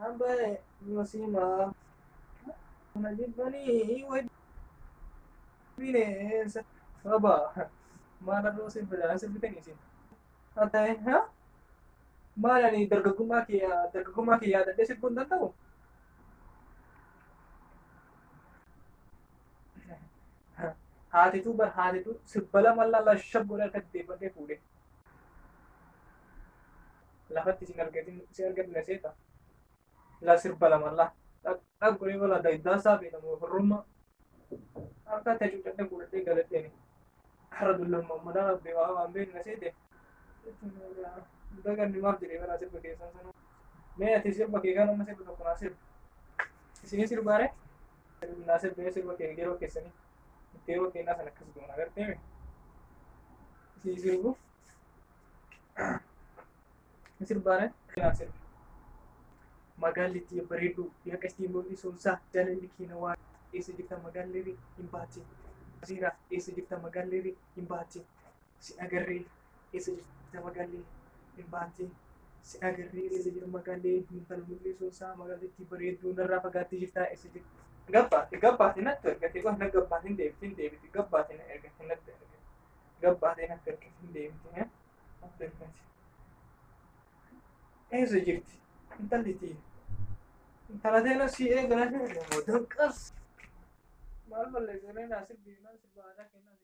Ambaye masima unajibani bineensa aba maal har'oo sirbidhaan sirbitaniisin haa ta'e haa maal ani dargaggummaa kee yaadadhee sirbuu hin danda'u haatitu sirbala mallaa lashab godha akka deeffadhee fuudhe lafatti si argatin seeta la sirbala mallaa dhaq godhee bala da'iddaasaa beekamu firrummaa akka ta'e cuucadhee fuudhadhee galadheeni har'a dullummaa rabbee waan beekna seete daganni maaf jedhee bara sirba keessan sana mee ati sirba kee kan amma sirba tokko naa sirba isinii sirbaare naa sirbee sirba kee yeroo keessanii itti yeroo kennaa sana akkas goona agartee isinii sirbu sirbaare naa sirba magaallitti bareedduu yaqa istiin mul'isuunsaa jaalalli keenya waan eessa jirta magaalli hin baatee Zira eessa jirta magaalli hin baatee si agarree eessa jirta magaalli hin baatee si agarree eessa jirta magaalli intala mul'isuunsaa magaallitti bareedduu narraa fagaattee jirtaa eessa jirta gabbaate natti ergate waan gabbaate hin deebiti gabbaate na ergate natti ergate gabbaate natti ergate hin deebiti natti ergate eessa jirti intallitii intala teena si eegana danqas maal balleessanii naa sirbii naa sirba aadaa kennaa